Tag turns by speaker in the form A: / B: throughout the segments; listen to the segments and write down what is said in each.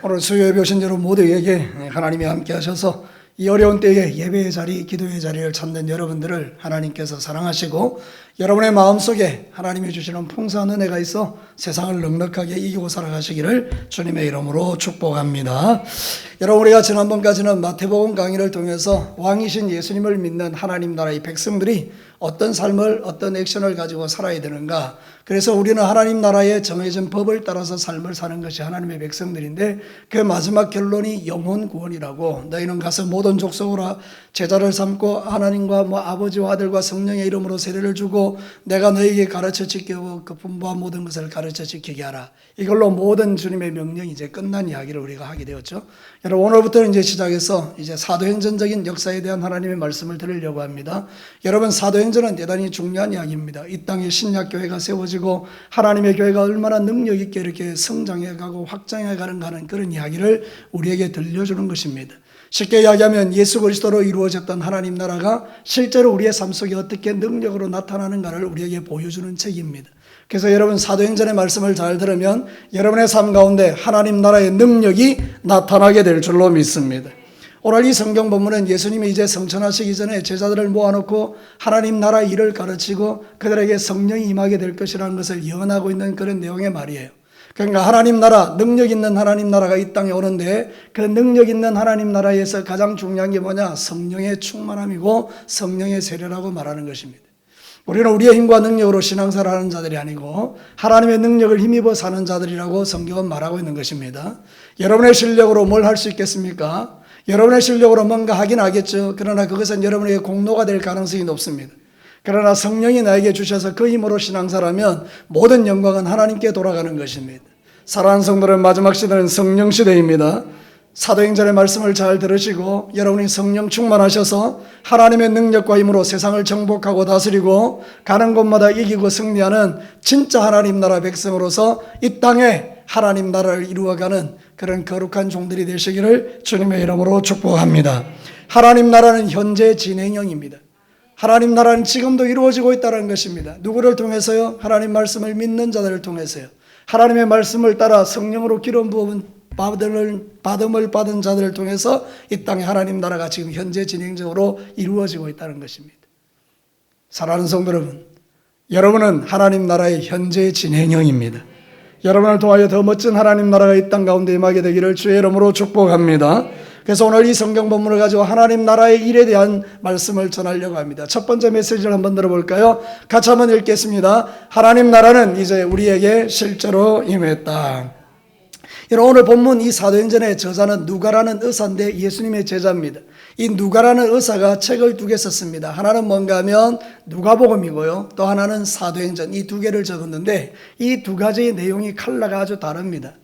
A: 오늘 수요 예배 오신 여러분 모두에게 하나님이 함께 하셔서 이 어려운 때에 예배의 자리, 기도의 자리를 찾는 여러분들을 하나님께서 사랑하시고 여러분의 마음속에 하나님이 주시는 풍성한 은혜가 있어 세상을 넉넉하게 이기고 살아가시기를 주님의 이름으로 축복합니다. 여러분, 우리가 지난번까지는 마태복음 강의를 통해서 왕이신 예수님을 믿는 하나님 나라의 백성들이 어떤 삶을, 어떤 액션을 가지고 살아야 되는가, 그래서 우리는 하나님 나라의 정해진 법을 따라서 삶을 사는 것이 하나님의 백성들인데 그 마지막 결론이 영혼 구원이라고, 너희는 가서 모든 족속으로 제자를 삼고 하나님과 아버지와 아들과 성령의 이름으로 세례를 주고 내가 너희에게 가르쳐 지키고 그 분부한 모든 것을 가르쳐 지키게 하라. 이걸로 모든 주님의 명령이 이제 끝난 이야기를 우리가 하게 되었죠. 여러분, 오늘부터는 이제 시작해서 이제 사도행전적인 역사에 대한 하나님의 말씀을 드리려고 합니다. 여러분, 사도행전은 대단히 중요한 이야기입니다. 이 땅에 신약교회가 세워지고 하나님의 교회가 얼마나 능력 있게 이렇게 성장해가고 확장해가는가 하는 그런 이야기를 우리에게 들려주는 것입니다. 쉽게 이야기하면 예수 그리스도로 이루어졌던 하나님 나라가 실제로 우리의 삶 속에 어떻게 능력으로 나타나는가를 우리에게 보여주는 책입니다. 그래서 여러분, 사도행전의 말씀을 잘 들으면 여러분의 삶 가운데 하나님 나라의 능력이 나타나게 될 줄로 믿습니다. 오늘 이 성경 본문은 예수님이 이제 성천하시기 전에 제자들을 모아놓고 하나님 나라 일을 가르치고 그들에게 성령이 임하게 될 것이라는 것을 예언하고 있는 그런 내용의 말이에요. 그러니까 하나님 나라, 능력 있는 하나님 나라가 이 땅에 오는데 그 능력 있는 하나님 나라에서 가장 중요한 게 뭐냐? 성령의 충만함이고 성령의 세례라고 말하는 것입니다. 우리는 우리의 힘과 능력으로 신앙생활을 하는 자들이 아니고 하나님의 능력을 힘입어 사는 자들이라고 성경은 말하고 있는 것입니다. 여러분의 실력으로 뭘 할 수 있겠습니까? 여러분의 실력으로 뭔가 하긴 하겠죠. 그러나 그것은 여러분에게 공로가 될 가능성이 높습니다. 그러나 성령이 나에게 주셔서 그 힘으로 신앙생활하면 모든 영광은 하나님께 돌아가는 것입니다. 사랑하는 성도들, 마지막 시대는 성령 시대입니다. 사도행전의 말씀을 잘 들으시고 여러분이 성령 충만하셔서 하나님의 능력과 힘으로 세상을 정복하고 다스리고 가는 곳마다 이기고 승리하는 진짜 하나님 나라 백성으로서 이 땅에 하나님 나라를 이루어가는 그런 거룩한 종들이 되시기를 주님의 이름으로 축복합니다. 하나님 나라는 현재 진행형입니다. 하나님 나라는 지금도 이루어지고 있다는 것입니다. 누구를 통해서요? 하나님 말씀을 믿는 자들을 통해서요. 하나님의 말씀을 따라 성령으로 기름 부음을 받은 자들을 통해서 이 땅에 하나님 나라가 지금 현재 진행적으로 이루어지고 있다는 것입니다. 사랑하는 성도 여러분, 여러분은 하나님 나라의 현재 진행형입니다. 여러분을 통하여 더 멋진 하나님 나라가 이 땅 가운데 임하게 되기를 주의 이름으로 축복합니다. 그래서 오늘 이 성경 본문을 가지고 하나님 나라의 일에 대한 말씀을 전하려고 합니다. 첫 번째 메시지를 한번 들어볼까요? 같이 한번 읽겠습니다. 하나님 나라는 이제 우리에게 실제로 임했다. 여러분, 오늘 본문 이 사도행전의 저자는 누가라는 의사인데 예수님의 제자입니다. 이 누가라는 의사가 책을 두 개 썼습니다. 하나는 뭔가 하면 누가복음이고요, 또 하나는 사도행전, 이 두 개를 적었는데 이 두 가지의 내용이 컬러가 아주 다릅니다.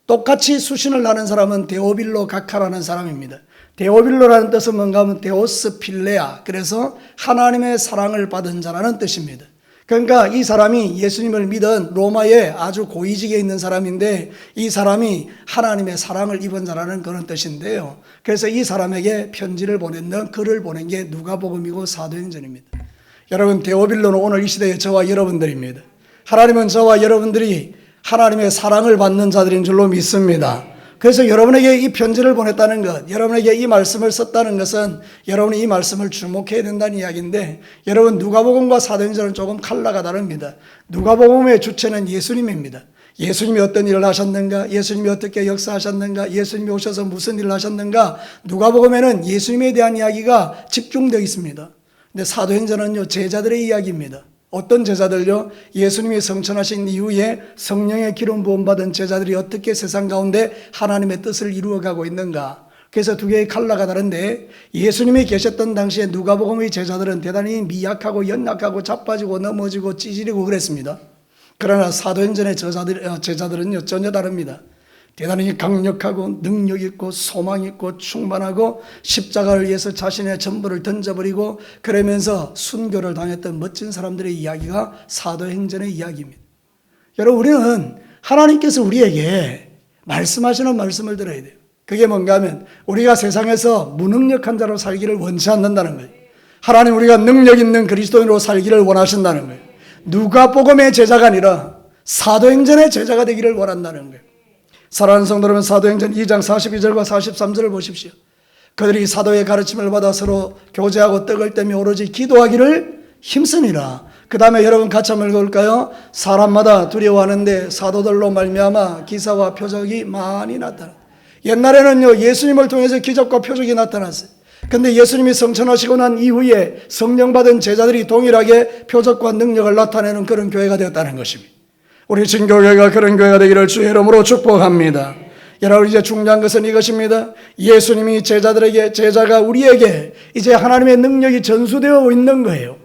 A: 똑같이 수신을 하는 사람은 데오빌로 가카라는 사람입니다. 데오빌로라는 뜻은 뭔가 하면 데오스 필레아, 그래서 하나님의 사랑을 받은 자라는 뜻입니다. 그러니까 이 사람이 예수님을 믿은 로마의 아주 고위직에 있는 사람인데 이 사람이 하나님의 사랑을 입은 자라는 그런 뜻인데요. 그래서 이 사람에게 편지를 보냈는, 글을 보낸 게 누가복음이고 사도행전입니다. 여러분, 데오빌로는 오늘 이 시대의 저와 여러분들입니다. 하나님은 저와 여러분들이 하나님의 사랑을 받는 자들인 줄로 믿습니다. 그래서 여러분에게 이 편지를 보냈다는 것, 여러분에게 이 말씀을 썼다는 것은 여러분이 이 말씀을 주목해야 된다는 이야기인데, 여러분, 누가복음과 사도행전은 조금 컬러가 다릅니다. 누가복음의 주체는 예수님입니다. 예수님이 어떤 일을 하셨는가, 예수님이 어떻게 역사하셨는가, 예수님이 오셔서 무슨 일을 하셨는가, 누가복음에는 예수님에 대한 이야기가 집중되어 있습니다. 근데 사도행전은요, 제자들의 이야기입니다. 어떤 제자들요? 예수님이 성천하신 이후에 성령의 기름 부음 받은 제자들이 어떻게 세상 가운데 하나님의 뜻을 이루어가고 있는가. 그래서 두 개의 컬러가 다른데, 예수님이 계셨던 당시에 누가복음의 제자들은 대단히 미약하고 연약하고 자빠지고 넘어지고 찌질이고 그랬습니다. 그러나 사도행전의 제자들은요, 전혀 다릅니다. 대단히 강력하고 능력 있고 소망 있고 충만하고 십자가를 위해서 자신의 전부를 던져버리고 그러면서 순교를 당했던 멋진 사람들의 이야기가 사도행전의 이야기입니다. 여러분, 우리는 하나님께서 우리에게 말씀하시는 말씀을 들어야 돼요. 그게 뭔가 하면 우리가 세상에서 무능력한 자로 살기를 원치 않는다는 거예요. 하나님, 우리가 능력 있는 그리스도인으로 살기를 원하신다는 거예요. 누가복음의 제자가 아니라 사도행전의 제자가 되기를 원한다는 거예요. 사랑하는 성도 여러분, 사도행전 2장 42절과 43절을 보십시오. 그들이 사도의 가르침을 받아 서로 교제하고 떡을 떼며 오로지 기도하기를 힘쓰니라. 그 다음에 여러분 같이 한번 읽어볼까요? 사람마다 두려워하는데 사도들로 말미암아 기사와 표적이 많이 나타나. 옛날에는요, 예수님을 통해서 기적과 표적이 나타났어요. 근데 예수님이 성천하시고 난 이후에 성령 받은 제자들이 동일하게 표적과 능력을 나타내는 그런 교회가 되었다는 것입니다. 우리 진교회가 그런 교회가 되기를 주의 이름으로 축복합니다. 여러분, 이제 중요한 것은 이것입니다. 예수님이 제자가 우리에게 이제 하나님의 능력이 전수되어 있는 거예요.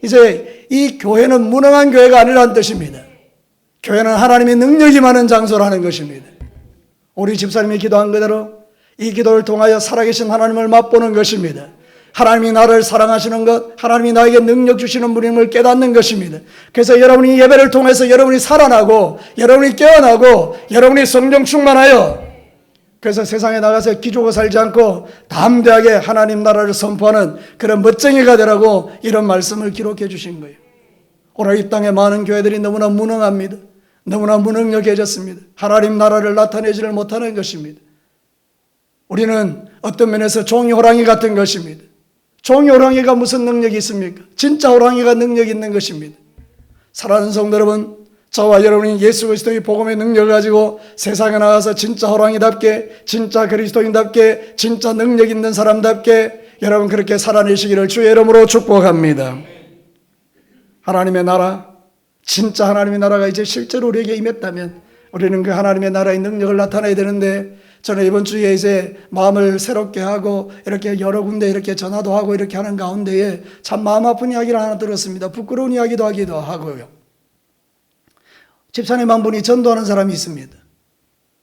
A: 이제 이 교회는 무능한 교회가 아니라는 뜻입니다. 교회는 하나님의 능력이 많은 장소라는 것입니다. 우리 집사님이 기도한 그대로 이 기도를 통하여 살아계신 하나님을 맛보는 것입니다. 하나님이 나를 사랑하시는 것, 하나님이 나에게 능력 주시는 분임을 깨닫는 것입니다. 그래서 여러분이 예배를 통해서 여러분이 살아나고, 여러분이 깨어나고, 여러분이 성령 충만하여, 그래서 세상에 나가서 기죽어 살지 않고 담대하게 하나님 나라를 선포하는 그런 멋쟁이가 되라고 이런 말씀을 기록해 주신 거예요. 오늘 이 땅에 많은 교회들이 너무나 무능합니다. 너무나 무능력해졌습니다. 하나님 나라를 나타내지를 못하는 것입니다. 우리는 어떤 면에서 종이 호랑이 같은 것입니다. 종이 호랑이가 무슨 능력이 있습니까? 진짜 호랑이가 능력이 있는 것입니다. 사랑하는 성도 여러분, 저와 여러분이 예수 그리스도의 복음의 능력을 가지고 세상에 나가서 진짜 호랑이답게, 진짜 그리스도인답게, 진짜 능력 있는 사람답게 여러분 그렇게 살아내시기를 주의 이름으로 축복합니다. 하나님의 나라, 진짜 하나님의 나라가 이제 실제로 우리에게 임했다면 우리는 그 하나님의 나라의 능력을 나타내야 되는데, 저는 이번 주에 이제 마음을 새롭게 하고 이렇게 여러 군데 이렇게 전화도 하고 이렇게 하는 가운데에 참 마음 아픈 이야기를 하나 들었습니다. 부끄러운 이야기도 하기도 하고요. 집사님 한 분이 전도하는 사람이 있습니다.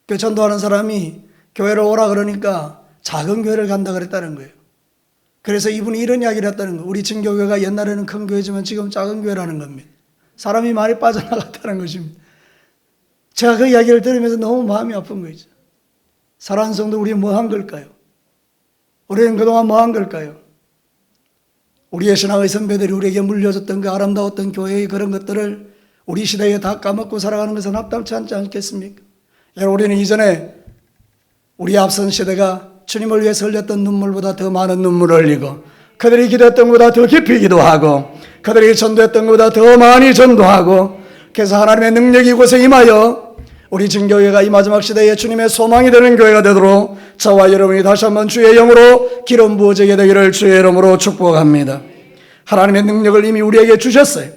A: 그 전도하는 사람이 교회를 오라 그러니까 작은 교회를 간다 그랬다는 거예요. 그래서 이분이 이런 이야기를 했다는 거예요. 우리 진교회가 옛날에는 큰 교회지만 지금 작은 교회라는 겁니다. 사람이 많이 빠져나갔다는 것입니다. 제가 그 이야기를 들으면서 너무 마음이 아픈 거죠. 사랑하는 성도, 우리 뭐 한 걸까요? 우리는 그동안 뭐 한 걸까요? 우리의 신앙의 선배들이 우리에게 물려줬던 그 아름다웠던 교회의 그런 것들을 우리 시대에 다 까먹고 살아가는 것은 합당치 않지 않겠습니까? 여러분, 우리는 이전에 우리 앞선 시대가 주님을 위해서 흘렸던 눈물보다 더 많은 눈물을 흘리고, 그들이 기도했던 것보다 더 깊이 기도하고, 그들이 전도했던 것보다 더 많이 전도하고, 그래서 하나님의 능력이 이곳에 임하여 우리 진교회가 이 마지막 시대에 주님의 소망이 되는 교회가 되도록 저와 여러분이 다시 한번 주의 영으로 기름 부어지게 되기를 주의 이름으로 축복합니다. 하나님의 능력을 이미 우리에게 주셨어요.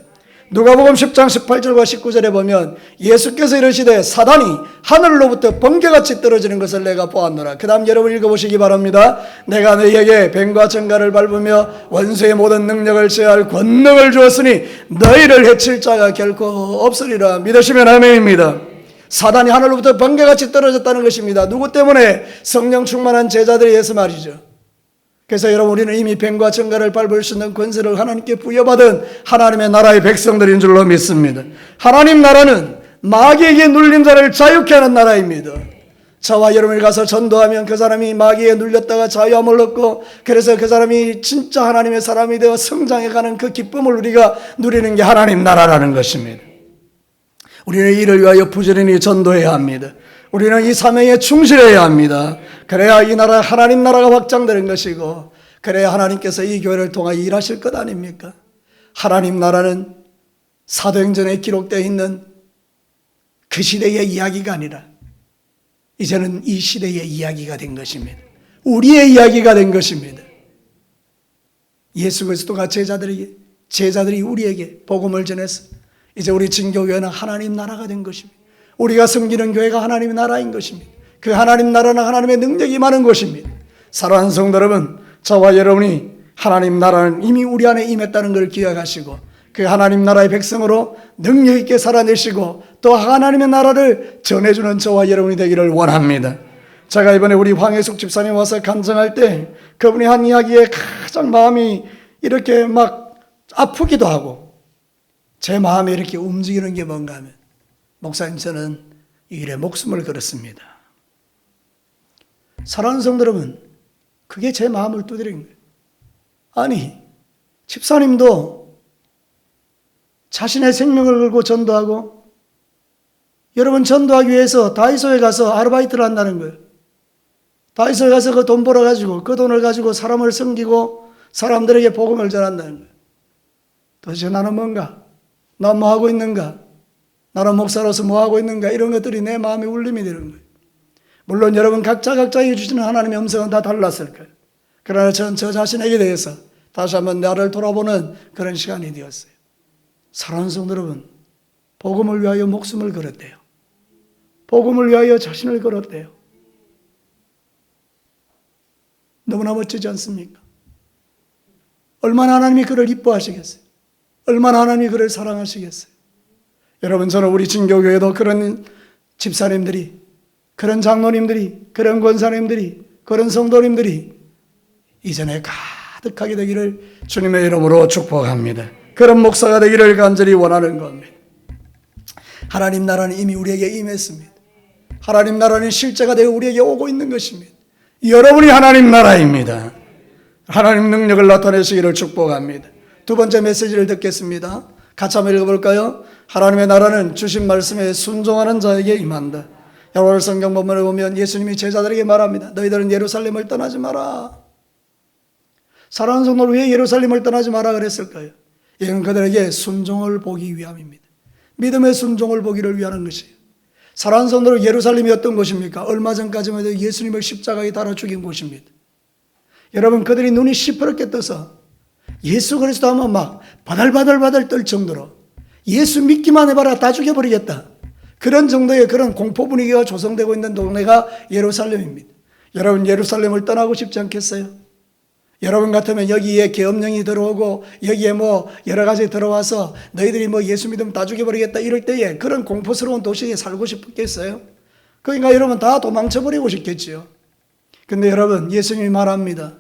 A: 누가복음 10장 18절과 19절에 보면 예수께서 이르시되 사단이 하늘로부터 번개같이 떨어지는 것을 내가 보았노라. 그 다음 여러분 읽어보시기 바랍니다. 내가 너희에게 뱀과 정갈을 밟으며 원수의 모든 능력을 제할 권능을 주었으니 너희를 해칠 자가 결코 없으리라. 믿으시면 아멘입니다. 사단이 하늘로부터 번개같이 떨어졌다는 것입니다. 누구 때문에? 성령 충만한 제자들에 의해서 말이죠. 그래서 여러분, 우리는 이미 뱀과 정갈을 밟을 수 있는 권세를 하나님께 부여받은 하나님의 나라의 백성들인 줄로 믿습니다. 하나님 나라는 마귀에게 눌린 자를 자유케 하는 나라입니다. 저와 여러분이 가서 전도하면 그 사람이 마귀에 눌렸다가 자유함을 얻고, 그래서 그 사람이 진짜 하나님의 사람이 되어 성장해가는 그 기쁨을 우리가 누리는 게 하나님 나라라는 것입니다. 우리는 이를 위하여 부지런히 전도해야 합니다. 우리는 이 사명에 충실해야 합니다. 그래야 이 나라, 하나님 나라가 확장되는 것이고, 그래야 하나님께서 이 교회를 통하여 일하실 것 아닙니까? 하나님 나라는 사도행전에 기록되어 있는 그 시대의 이야기가 아니라 이제는 이 시대의 이야기가 된 것입니다. 우리의 이야기가 된 것입니다. 예수 그리스도가 제자들이 우리에게 복음을 전해서 이제 우리 진교교회는 하나님 나라가 된 것입니다. 우리가 섬기는 교회가 하나님의 나라인 것입니다. 그 하나님 나라는 하나님의 능력이 많은 것입니다. 사랑하는 성도 여러분, 저와 여러분이 하나님 나라는 이미 우리 안에 임했다는 걸 기억하시고, 그 하나님 나라의 백성으로 능력 있게 살아내시고 또 하나님의 나라를 전해주는 저와 여러분이 되기를 원합니다. 제가 이번에 우리 황혜숙 집사님 와서 간증할 때 그분이 한 이야기에 가장 마음이 이렇게 막 아프기도 하고 제 마음이 이렇게 움직이는 게 뭔가 하면, 목사님 저는 이 일에 목숨을 걸었습니다. 사랑하는 성도 여러분, 그게 제 마음을 두드린 거예요. 아니, 집사님도 자신의 생명을 걸고 전도하고 여러분, 전도하기 위해서 다이소에 가서 아르바이트를 한다는 거예요. 다이소에 가서 그 돈 벌어가지고 그 돈을 가지고 사람을 섬기고 사람들에게 복음을 전한다는 거예요. 도대체 나는 뭔가? 난 뭐 하고 있는가? 나는 목사로서 뭐 하고 있는가? 이런 것들이 내 마음의 울림이 되는 거예요. 물론 여러분 각자에게 주시는 하나님의 음성은 다 달랐을 거예요. 그러나 저는 저 자신에게 대해서 다시 한번 나를 돌아보는 그런 시간이 되었어요. 사랑하는 성도 여러분, 복음을 위하여 목숨을 걸었대요. 복음을 위하여 자신을 걸었대요. 너무나 멋지지 않습니까? 얼마나 하나님이 그를 이뻐하시겠어요? 얼마나 하나님이 그를 사랑하시겠어요? 여러분, 저는 우리 진교교회도 그런 집사님들이, 그런 장로님들이, 그런 권사님들이, 그런 성도님들이 이전에 가득하게 되기를 주님의 이름으로 축복합니다. 그런 목사가 되기를 간절히 원하는 겁니다. 하나님 나라는 이미 우리에게 임했습니다. 하나님 나라는 실제가 되어 우리에게 오고 있는 것입니다. 여러분이 하나님 나라입니다. 하나님 능력을 나타내시기를 축복합니다. 두 번째 메시지를 듣겠습니다. 같이 한번 읽어볼까요? 하나님의 나라는 주신 말씀에 순종하는 자에게 임한다. 오늘 성경 본문을 보면 예수님이 제자들에게 말합니다. 너희들은 예루살렘을 떠나지 마라. 사랑하는 성도를 왜 예루살렘을 떠나지 마라 그랬을까요? 이건 그들에게 순종을 보기 위함입니다. 믿음의 순종을 보기를 위하는 것이에요. 사랑하는 성도를 예루살렘이 어떤 곳입니까? 얼마 전까지만 해도 예수님을 십자가에 달아 죽인 곳입니다. 여러분, 그들이 눈이 시퍼렇게 떠서 예수 그리스도 하면 막 바들바들 떨 정도로 예수 믿기만 해봐라 다 죽여버리겠다. 그런 정도의 그런 공포 분위기가 조성되고 있는 동네가 예루살렘입니다. 여러분, 예루살렘을 떠나고 싶지 않겠어요? 여러분 같으면 여기에 계엄령이 들어오고 여기에 뭐 여러 가지 들어와서 너희들이 뭐 예수 믿으면 다 죽여버리겠다 이럴 때에 그런 공포스러운 도시에 살고 싶겠어요? 그러니까 여러분 다 도망쳐버리고 싶겠지요. 근데 여러분, 예수님이 말합니다.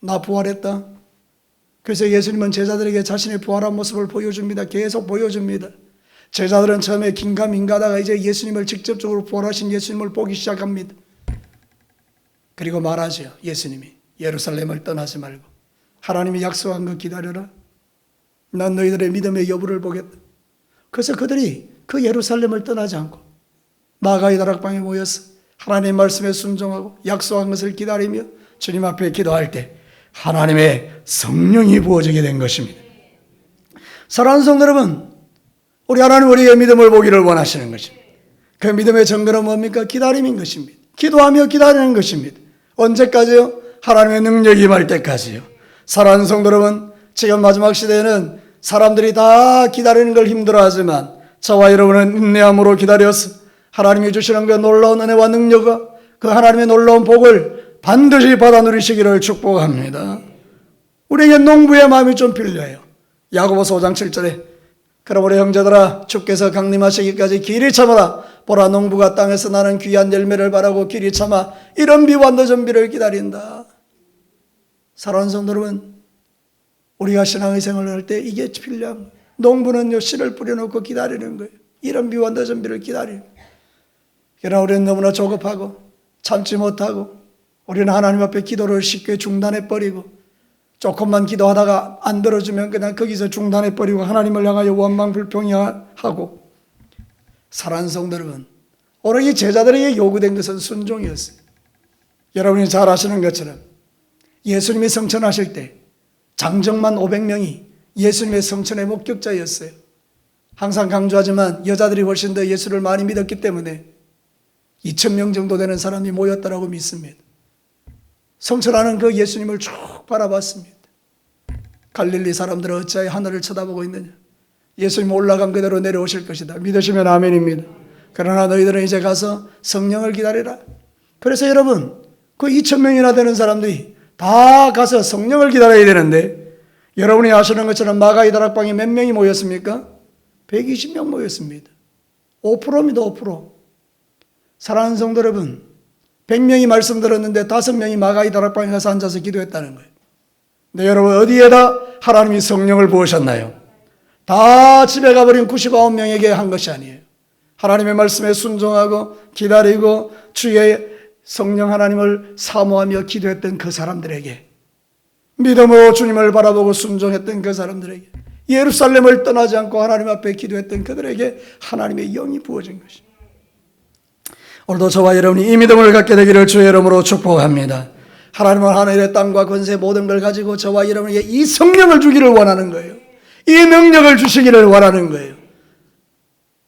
A: 나 부활했다. 그래서 예수님은 제자들에게 자신의 부활한 모습을 보여줍니다. 계속 보여줍니다. 제자들은 처음에 긴가민가하다가 이제 예수님을 직접적으로 부활하신 예수님을 보기 시작합니다. 그리고 말하죠. 예수님이 예루살렘을 떠나지 말고 하나님이 약속한 거 기다려라. 난 너희들의 믿음의 여부를 보겠다. 그래서 그들이 그 예루살렘을 떠나지 않고 마가의 다락방에 모여서 하나님의 말씀에 순종하고 약속한 것을 기다리며 주님 앞에 기도할 때 하나님의 성령이 부어지게 된 것입니다. 사랑하는 성도 여러분, 우리 하나님 우리의 믿음을 보기를 원하시는 것입니다. 그 믿음의 증거는 뭡니까? 기다림인 것입니다. 기도하며 기다리는 것입니다. 언제까지요? 하나님의 능력이 임할 때까지요. 사랑하는 성도 여러분, 지금 마지막 시대에는 사람들이 다 기다리는 걸 힘들어하지만 저와 여러분은 인내함으로 기다려서 하나님이 주시는 그 놀라운 은혜와 능력과 그 하나님의 놀라운 복을 반드시 받아 누리시기를 축복합니다. 우리에게 농부의 마음이 좀 필요해요. 야고보서 5장 7절에 그럼 우리 형제들아, 주께서 강림하시기까지 길이 참아라. 보라, 농부가 땅에서 나는 귀한 열매를 바라고 길이 참아 이런 비와 늦은 비를 기다린다. 사랑하는 성도 여러분, 우리가 신앙의 생활을 할 때 이게 필요한 거예요. 농부는요, 씨를 뿌려놓고 기다리는 거예요. 이런 비와 늦은 비를 기다리는 거예요. 그러나 우리는 너무나 조급하고 참지 못하고 우리는 하나님 앞에 기도를 쉽게 중단해버리고 조금만 기도하다가 안 들어주면 그냥 거기서 중단해버리고 하나님을 향하여 원망불평하고. 사랑하는 성도 여러분, 오늘 이 제자들에게 요구된 것은 순종이었어요. 여러분이 잘 아시는 것처럼 예수님이 성천하실 때 장정만 500명이 예수님의 성천의 목격자였어요. 항상 강조하지만 여자들이 훨씬 더 예수를 많이 믿었기 때문에 2,000명 정도 되는 사람이 모였다라고 믿습니다. 성천하는 그 예수님을 쭉 바라봤습니다. 갈릴리 사람들은 어찌하여 하늘을 쳐다보고 있느냐. 예수님 올라간 그대로 내려오실 것이다. 믿으시면 아멘입니다. 그러나 너희들은 이제 가서 성령을 기다리라. 그래서 여러분, 그 2,000명이나 되는 사람들이 다 가서 성령을 기다려야 되는데 여러분이 아시는 것처럼 마가의 다락방에 몇 명이 모였습니까? 120명 모였습니다. 5%입니다. 5%. 사랑하는 성도 여러분, 100명이 말씀 들었는데 5명이 마가의 다락방에 가서 앉아서 기도했다는 거예요. 근데 여러분, 어디에다 하나님이 성령을 부으셨나요? 다 집에 가버린 99명에게 한 것이 아니에요. 하나님의 말씀에 순종하고 기다리고 주의 성령 하나님을 사모하며 기도했던 그 사람들에게, 믿음으로 주님을 바라보고 순종했던 그 사람들에게, 예루살렘을 떠나지 않고 하나님 앞에 기도했던 그들에게 하나님의 영이 부어진 것입니다. 오늘도 저와 여러분이 이 믿음을 갖게 되기를 주의 이름으로 축복합니다. 하나님은 하늘의 땅과 권세 모든 걸 가지고 저와 여러분에게 이 성령을 주기를 원하는 거예요. 이 능력을 주시기를 원하는 거예요.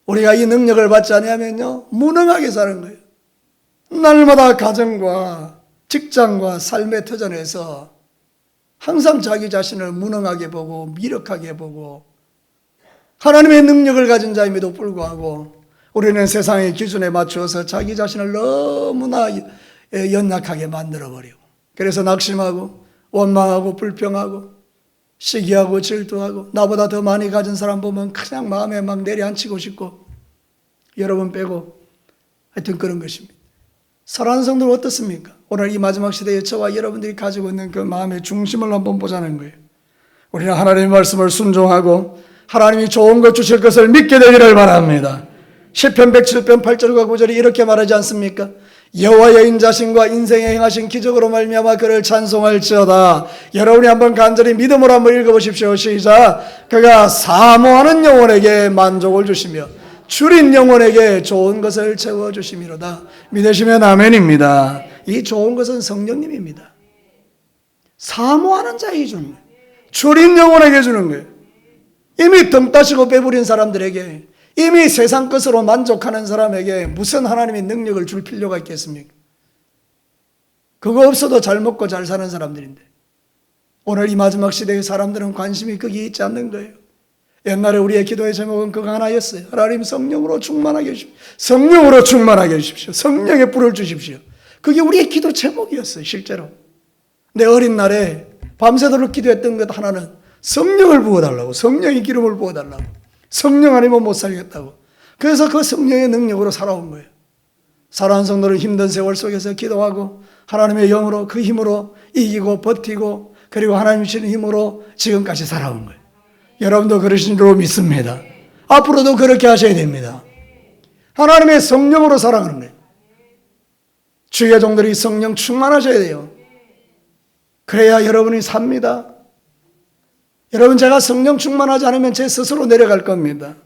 A: 우리가 이 능력을 받지 않으면요, 무능하게 사는 거예요. 날마다 가정과 직장과 삶의 터전에서 항상 자기 자신을 무능하게 보고 미력하게 보고 하나님의 능력을 가진 자임에도 불구하고 우리는 세상의 기준에 맞추어서 자기 자신을 너무나 연약하게 만들어버리고 그래서 낙심하고 원망하고 불평하고 시기하고 질투하고 나보다 더 많이 가진 사람 보면 그냥 마음에 막 내려앉히고 싶고 여러분 빼고 하여튼 그런 것입니다. 사랑하는 성도는 어떻습니까? 오늘 이 마지막 시대에 저와 여러분들이 가지고 있는 그 마음의 중심을 한번 보자는 거예요. 우리는 하나님의 말씀을 순종하고 하나님이 좋은 것 주실 것을 믿게 되기를 바랍니다. 시편 107편 8절과 9절이 이렇게 말하지 않습니까? 여호와의 인자심과 인생에 행하신 기적으로 말미암아 그를 찬송할지어다. 여러분이 한번 간절히 믿음으로 한번 읽어보십시오. 시작. 그가 사모하는 영혼에게 만족을 주시며 줄인 영혼에게 좋은 것을 채워주심이로다. 믿으시면 아멘입니다. 이 좋은 것은 성령님입니다. 사모하는 자에게 주는 거예요. 줄인 영혼에게 주는 거예요. 이미 등 따시고 배부린 사람들에게, 이미 세상 것으로 만족하는 사람에게 무슨 하나님의 능력을 줄 필요가 있겠습니까? 그거 없어도 잘 먹고 잘 사는 사람들인데 오늘 이 마지막 시대의 사람들은 관심이 거기 있지 않는 거예요. 옛날에 우리의 기도의 제목은 그거 하나였어요. 하나님 성령으로 충만하게 해주십시오. 성령으로 충만하게 해주십시오. 성령의 불을 주십시오. 그게 우리의 기도 제목이었어요. 실제로 내 어린 날에 밤새도록 기도했던 것 하나는 성령을 부어달라고, 성령의 기름을 부어달라고, 성령 아니면 못 살겠다고. 그래서 그 성령의 능력으로 살아온 거예요. 사랑하는 성도는 힘든 세월 속에서 기도하고 하나님의 영으로 그 힘으로 이기고 버티고 그리고 하나님 주시는 힘으로 지금까지 살아온 거예요. 여러분도 그러신 줄로 믿습니다. 앞으로도 그렇게 하셔야 됩니다. 하나님의 성령으로 살아가는 거예요. 주의 종들이 성령 충만하셔야 돼요. 그래야 여러분이 삽니다. 여러분, 제가 성령 충만하지 않으면 제 스스로 내려갈 겁니다.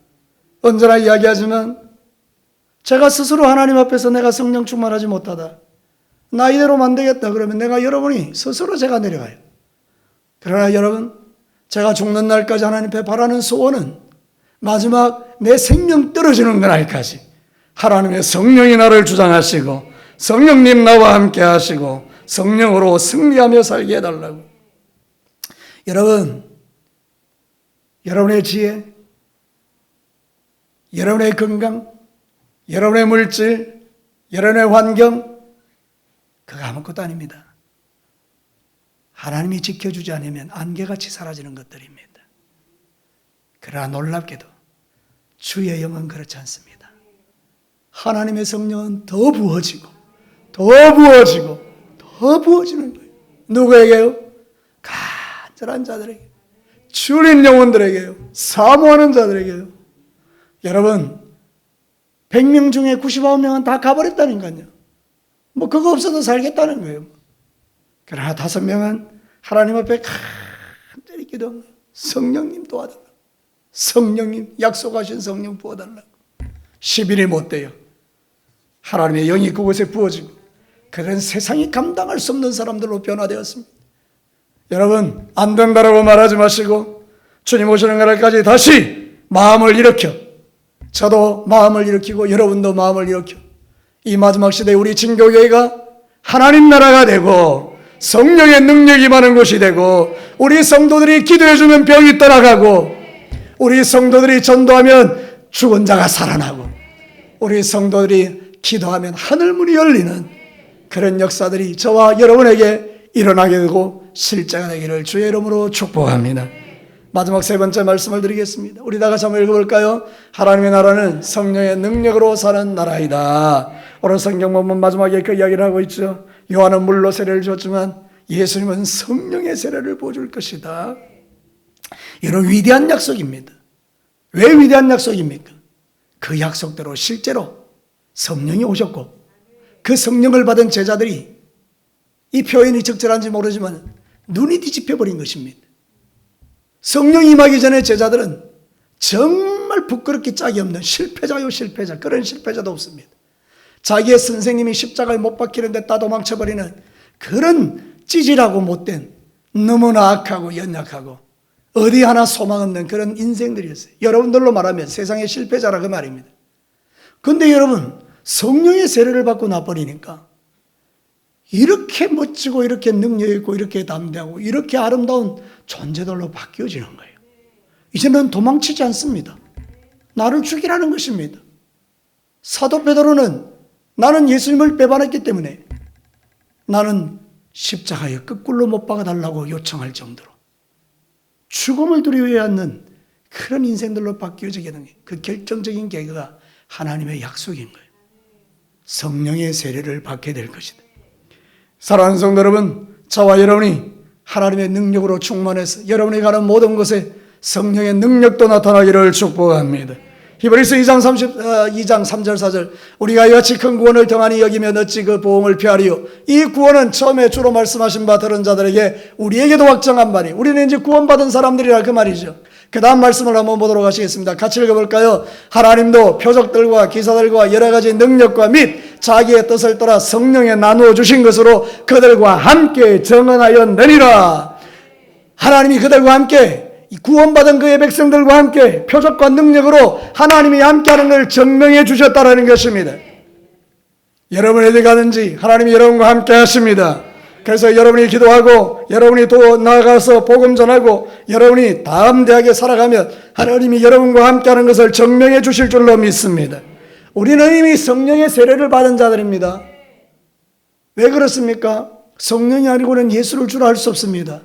A: 언제나 이야기하지만 제가 스스로 하나님 앞에서 내가 성령 충만하지 못하다, 나 이대로 안 되겠다 그러면 여러분이 스스로 제가 내려가요. 그러나 여러분, 제가 죽는 날까지 하나님 앞에 바라는 소원은 마지막 내 생명 떨어지는 그날까지 하나님의 성령이 나를 주장하시고 성령님 나와 함께 하시고 성령으로 승리하며 살게 해달라고. 여러분, 여러분의 지혜, 여러분의 건강, 여러분의 물질, 여러분의 환경, 그거 아무것도 아닙니다. 하나님이 지켜주지 않으면 안개같이 사라지는 것들입니다. 그러나 놀랍게도 주의 영은 그렇지 않습니다. 하나님의 성령은 더 부어지고 더 부어지고 더 부어지는 거예요. 누구에게요? 간절한 자들에게, 줄인 영혼들에게요, 사모하는 자들에게요. 여러분, 100명 중에 99명은 다 가버렸다니까요. 뭐 그거 없어도 살겠다는 거예요. 그러나 5명은 하나님 앞에 간절히 기도합니다. 성령님 도와달라고, 성령님 약속하신 성령 부어달라고. 10일이 못 돼요. 하나님의 영이 그곳에 부어지고 그런 세상이 감당할 수 없는 사람들로 변화되었습니다. 여러분, 안 된다라고 말하지 마시고 주님 오시는 날까지 다시 마음을 일으켜, 저도 마음을 일으키고 여러분도 마음을 일으켜 이 마지막 시대에 우리 진교교회가 하나님 나라가 되고 성령의 능력이 많은 곳이 되고 우리 성도들이 기도해주면 병이 떠나가고 우리 성도들이 전도하면 죽은 자가 살아나고 우리 성도들이 기도하면 하늘문이 열리는 그런 역사들이 저와 여러분에게 일어나게 되고 실제가 되기를 주의 이름으로 축복합니다. 마지막 3번째 말씀을 드리겠습니다. 우리 다 같이 한번 읽어볼까요? 하나님의 나라는 성령의 능력으로 사는 나라이다. 오늘 성경 본문 마지막에 그 이야기를 하고 있죠. 요한은 물로 세례를 줬지만 예수님은 성령의 세례를 부어줄 것이다. 이런 위대한 약속입니다. 왜 위대한 약속입니까? 그 약속대로 실제로 성령이 오셨고 그 성령을 받은 제자들이, 이 표현이 적절한지 모르지만 눈이 뒤집혀버린 것입니다. 성령이 임하기 전에 제자들은 정말 부끄럽기 짝이 없는 실패자요 실패자, 그런 실패자도 없습니다. 자기의 선생님이 십자가에 못 박히는데 따도망쳐버리는 그런 찌질하고 못된, 너무나 악하고 연약하고 어디 하나 소망 없는 그런 인생들이었어요. 여러분들로 말하면 세상의 실패자라 그 말입니다. 그런데 여러분, 성령의 세례를 받고 나버리니까 이렇게 멋지고 이렇게 능력 있고 이렇게 담대하고 이렇게 아름다운 존재들로 바뀌어지는 거예요. 이제는 도망치지 않습니다. 나를 죽이라는 것입니다. 사도 베드로는 나는 예수님을 배반했기 때문에 나는 십자가에 거꾸로 못 박아달라고 요청할 정도로 죽음을 두려워해야 하는 그런 인생들로 바뀌어지게 된 그 결정적인 계기가 하나님의 약속인 거예요. 성령의 세례를 받게 될 것이다. 사랑하는 성도 여러분, 저와 여러분이 하나님의 능력으로 충만해서 여러분이 가는 모든 곳에 성령의 능력도 나타나기를 축복합니다. 히브리서 2장 3절 4절 우리가 이같이 큰 구원을 등한히 여기면 어찌 그 보응을 피하리요. 이 구원은 처음에 주로 말씀하신 바 들은 자들에게 우리에게도 확정한 바니 우리는 이제 구원받은 사람들이라 그 말이죠. 그 다음 말씀을 한번 보도록 하시겠습니다. 같이 읽어볼까요? 하나님도 표적들과 기사들과 여러 가지 능력과 및 자기의 뜻을 따라 성령에 나누어 주신 것으로 그들과 함께 정언하였느니라. 하나님이 그들과 함께 구원받은 그의 백성들과 함께 표적과 능력으로 하나님이 함께하는 것을 증명해 주셨다는 것입니다. 여러분 어디 가든지 하나님이 여러분과 함께 하십니다. 그래서 여러분이 기도하고 여러분이 더 나아가서 복음 전하고 여러분이 담대하게 살아가면 하나님이 여러분과 함께하는 것을 증명해 주실 줄로 믿습니다. 우리는 이미 성령의 세례를 받은 자들입니다. 왜 그렇습니까? 성령이 아니고는 예수를 주라 할 수 없습니다.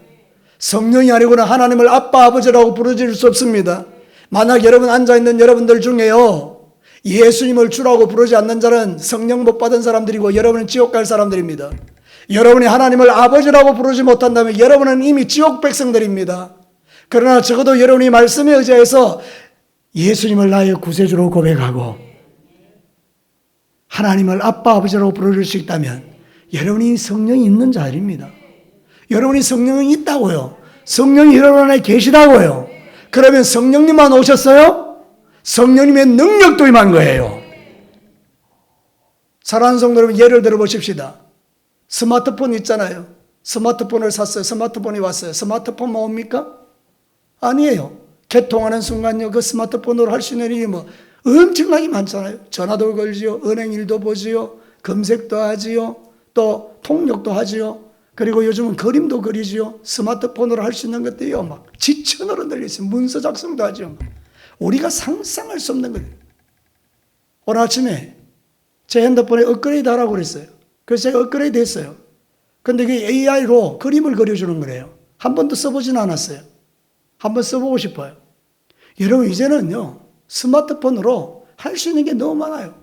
A: 성령이 아니고는 하나님을 아빠 아버지라고 부르질 수 없습니다. 만약 여러분 앉아있는 여러분들 중에요 예수님을 주라고 부르지 않는 자는 성령 못 받은 사람들이고 여러분은 지옥 갈 사람들입니다. 여러분이 하나님을 아버지라고 부르지 못한다면 여러분은 이미 지옥 백성들입니다. 그러나 적어도 여러분이 말씀에 의지해서 예수님을 나의 구세주로 고백하고 하나님을 아빠 아버지라고 부를 수 있다면 여러분이 성령이 있는 자들입니다. 여러분이 성령이 있다고요. 성령이 여러분 안에 계시다고요. 그러면 성령님만 오셨어요? 성령님의 능력도 임한 거예요. 사랑하는 성도 여러분, 예를 들어 보십시다. 스마트폰 있잖아요. 스마트폰을 샀어요. 스마트폰이 왔어요. 스마트폰만 옵니까? 아니에요. 개통하는 순간요 그 스마트폰으로 할 수 있는 일이 뭐 엄청나게 많잖아요. 전화도 걸지요, 은행 일도 보지요, 검색도 하지요, 또 통역도 하지요. 그리고 요즘은 그림도 그리지요. 스마트폰으로 할 수 있는 것들이요 막 지천으로 늘려있어요. 문서 작성도 하죠. 우리가 상상할 수 없는 거예요. 오늘 아침에 제 핸드폰에 업그레이드 하라고 그랬어요. 그래서 제가 업그레이드 했어요. 근데 그게 AI로 그림을 그려주는 거래요. 한 번도 써보진 않았어요. 한번 써보고 싶어요. 여러분 이제는요 스마트폰으로 할 수 있는 게 너무 많아요.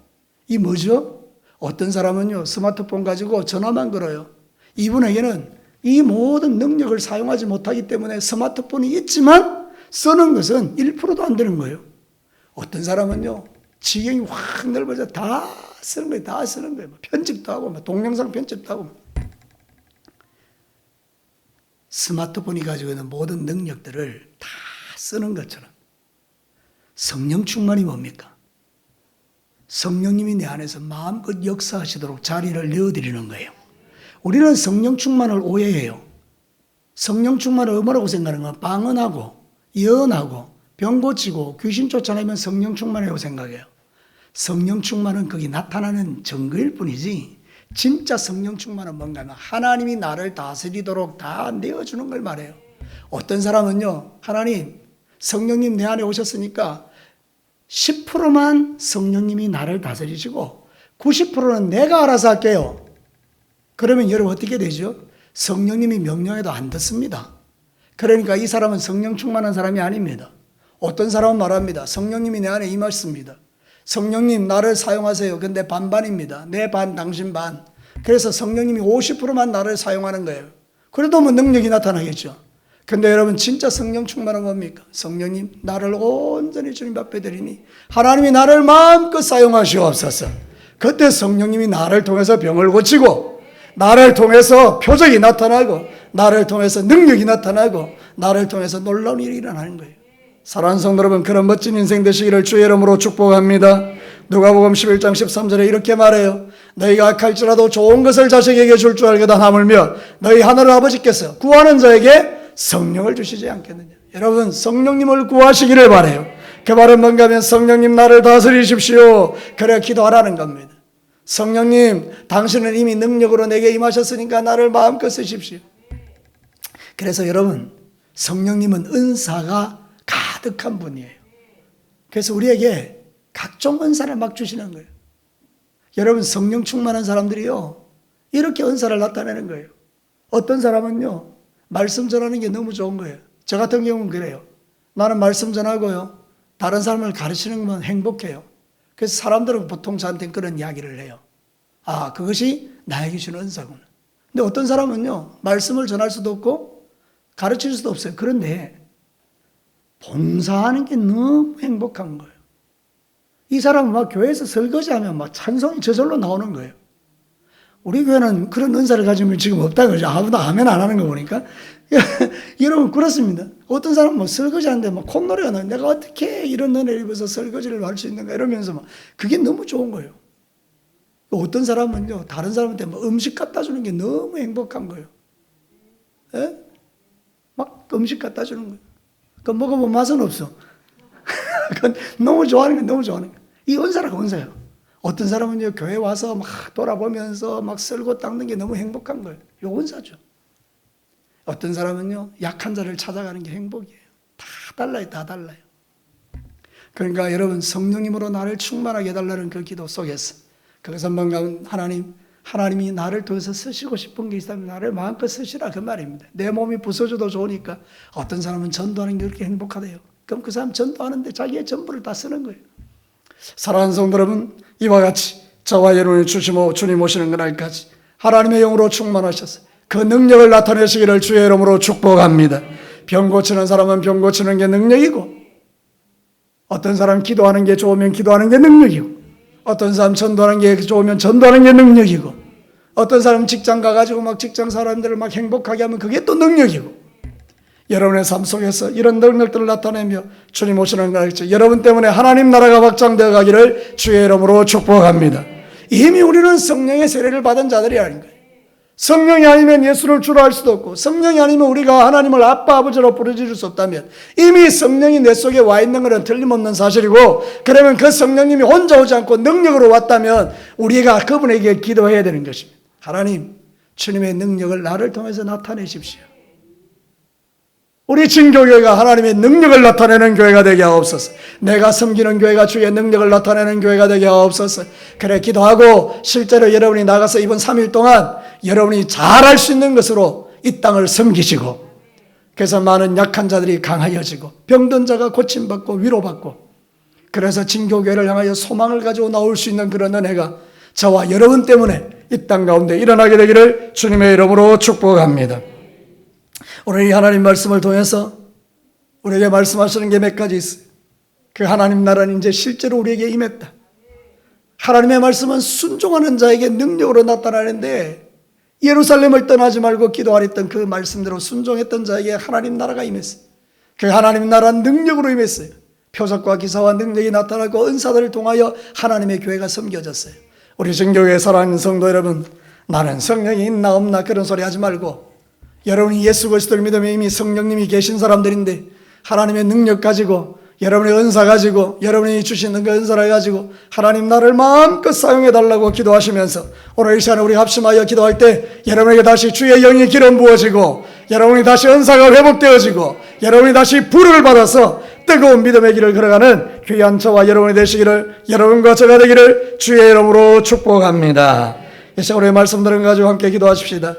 A: 이 뭐죠? 어떤 사람은요 스마트폰 가지고 전화만 걸어요. 이분에게는 이 모든 능력을 사용하지 못하기 때문에 스마트폰이 있지만 쓰는 것은 1%도 안 되는 거예요. 어떤 사람은요 지경이 확 넓어져 다 쓰는 거예요. 다 쓰는 거예요. 편집도 하고 동영상 편집도 하고. 스마트폰이 가지고 있는 모든 능력들을 다 쓰는 것처럼 성령 충만이 뭡니까? 성령님이 내 안에서 마음껏 역사하시도록 자리를 내어드리는 거예요. 우리는 성령 충만을 오해해요. 성령 충만을 뭐라고 생각하는 건 방언하고 예언하고 병 고치고 귀신 쫓아내면 성령 충만이라고 생각해요. 성령 충만은 거기 나타나는 증거일 뿐이지 진짜 성령 충만은 뭔가 하면 하나님이 나를 다스리도록 다 내어주는 걸 말해요. 어떤 사람은요 하나님 성령님 내 안에 오셨으니까 10%만 성령님이 나를 다스리시고 90%는 내가 알아서 할게요. 그러면 여러분 어떻게 되죠? 성령님이 명령해도 안 듣습니다. 그러니까 이 사람은 성령 충만한 사람이 아닙니다. 어떤 사람은 말합니다. 성령님이 내 안에 임하셨습니다. 성령님 나를 사용하세요. 근데 반반입니다. 내 반 당신 반. 그래서 성령님이 50%만 나를 사용하는 거예요. 그래도 뭐 능력이 나타나겠죠. 근데 여러분 진짜 성령 충만은 뭡니까? 성령님 나를 온전히 주님 앞에 드리니 하나님이 나를 마음껏 사용하시옵소서. 그때 성령님이 나를 통해서 병을 고치고 나를 통해서 표적이 나타나고 나를 통해서 능력이 나타나고 나를 통해서 놀라운 일이 일어나는 거예요. 사랑하는 성도 여러분, 그런 멋진 인생 되시기를 주의 이름으로 축복합니다. 누가복음 11장 13절에 이렇게 말해요. 너희가 악할지라도 좋은 것을 자식에게 줄 줄 알거든 하물며 너희 하늘 아버지께서 구하는 자에게 성령을 주시지 않겠느냐. 여러분, 성령님을 구하시기를 바라요. 그 말은 뭔가 하면 성령님 나를 다스리십시오. 그래 기도하라는 겁니다. 성령님, 당신은 이미 능력으로 내게 임하셨으니까 나를 마음껏 쓰십시오. 그래서 여러분, 성령님은 은사가 가득한 분이에요. 그래서 우리에게 각종 은사를 막 주시는 거예요. 여러분, 성령 충만한 사람들이요, 이렇게 은사를 나타내는 거예요. 어떤 사람은요, 말씀 전하는 게 너무 좋은 거예요. 저 같은 경우는 그래요. 나는 말씀 전하고요, 다른 사람을 가르치는 건 행복해요. 그래서 사람들은 보통 저한테 그런 이야기를 해요. 아, 그것이 나에게 주는 은사구나. 근데 어떤 사람은요, 말씀을 전할 수도 없고 가르칠 수도 없어요. 그런데 봉사하는 게 너무 행복한 거예요. 이 사람은 막 교회에서 설거지하면 막 찬송이 저절로 나오는 거예요. 우리 교회는 그런 은사를 가지면 지금 없다는 거죠. 아무도 아멘 안 하는 거 보니까. 여러분, 그렇습니다. 어떤 사람은 뭐 설거지하는데 막 콧노래가 나요. 내가 어떻게 이런 은혜를 입어서 설거지를 할 수 있는가 이러면서 막 그게 너무 좋은 거예요. 어떤 사람은요, 다른 사람한테 뭐 음식 갖다 주는 게 너무 행복한 거예요. 예? 막 음식 갖다 주는 거예요. 그거 먹어보면 맛은 없어. 그건 너무 좋아하는 거예요. 너무 좋아하는 거예요. 이 은사라고 은사예요. 어떤 사람은요, 교회 와서 막 돌아보면서 막 썰고 닦는 게 너무 행복한 거예요. 요 은사죠. 어떤 사람은요, 약한 자를 찾아가는 게 행복이에요. 다 달라요. 다 달라요. 그러니까 여러분, 성령님으로 나를 충만하게 해달라는 그 기도 속에서 그것은 뭔가 하나님이 나를 통해서 쓰시고 싶은 게 있다면 나를 마음껏 쓰시라, 그 말입니다. 내 몸이 부서져도 좋으니까 어떤 사람은 전도하는 게 그렇게 행복하대요. 그럼 그 사람 전도하는데 자기의 전부를 다 쓰는 거예요. 사랑하는 성도 여러분, 이와 같이 저와 여러분이 주님 오시는 그날까지 하나님의 영으로 충만하셔서 그 능력을 나타내시기를 주의 이름으로 축복합니다. 병 고치는 사람은 병 고치는 게 능력이고, 어떤 사람 기도하는 게 좋으면 기도하는 게 능력이고, 어떤 사람 전도하는 게 좋으면 전도하는 게 능력이고, 어떤 사람 직장 가가지고 막 직장 사람들을 막 행복하게 하면 그게 또 능력이고, 여러분의 삶 속에서 이런 능력들을 나타내며 주님 오시는 날까지 여러분 때문에 하나님 나라가 확장되어 가기를 주의 이름으로 축복합니다. 이미 우리는 성령의 세례를 받은 자들이라는 거예요. 성령이 아니면 예수를 주로 할 수도 없고, 성령이 아니면 우리가 하나님을 아빠 아버지로 부르짖을 수 없다면 이미 성령이 내 속에 와 있는 것은 틀림없는 사실이고, 그러면 그 성령님이 혼자 오지 않고 능력으로 왔다면 우리가 그분에게 기도해야 되는 것입니다. 하나님, 주님의 능력을 나를 통해서 나타내십시오. 우리 진교교회가 하나님의 능력을 나타내는 교회가 되게 하옵소서. 내가 섬기는 교회가 주의 능력을 나타내는 교회가 되게 하옵소서. 그래 기도하고 실제로 여러분이 나가서 이번 3일 동안 여러분이 잘할 수 있는 것으로 이 땅을 섬기시고, 그래서 많은 약한 자들이 강하여지고 병든 자가 고침받고 위로받고, 그래서 진교교회를 향하여 소망을 가지고 나올 수 있는 그런 은혜가 저와 여러분 때문에 이 땅 가운데 일어나게 되기를 주님의 이름으로 축복합니다. 오늘 이 하나님 말씀을 통해서 우리에게 말씀하시는 게 몇 가지 있어요. 그 하나님 나라는 이제 실제로 우리에게 임했다. 하나님의 말씀은 순종하는 자에게 능력으로 나타나는데, 예루살렘을 떠나지 말고 기도하랬던 그 말씀대로 순종했던 자에게 하나님 나라가 임했어요. 그 하나님 나라는 능력으로 임했어요. 표적과 기사와 능력이 나타나고 은사들을 통하여 하나님의 교회가 섬겨졌어요. 우리 진교회 사랑하는 성도 여러분, 나는 성령이 있나 없나 그런 소리 하지 말고, 여러분이 예수 그리스도를 믿으면 이미 성령님이 계신 사람들인데, 하나님의 능력 가지고, 여러분의 은사 가지고, 여러분이 주시는 그 은사를 가지고 하나님 나를 마음껏 사용해달라고 기도하시면서 오늘 이 시간에 우리 합심하여 기도할 때 여러분에게 다시 주의 영이 기름 부어지고, 여러분이 다시 은사가 회복되어지고, 여러분이 다시 불을 받아서 뜨거운 믿음의 길을 걸어가는 귀한 저와 여러분이 되시기를, 여러분과 저가 되기를 주의 이름으로 축복합니다. 이 시간 우리의 말씀들을 가지고 함께 기도하십시다.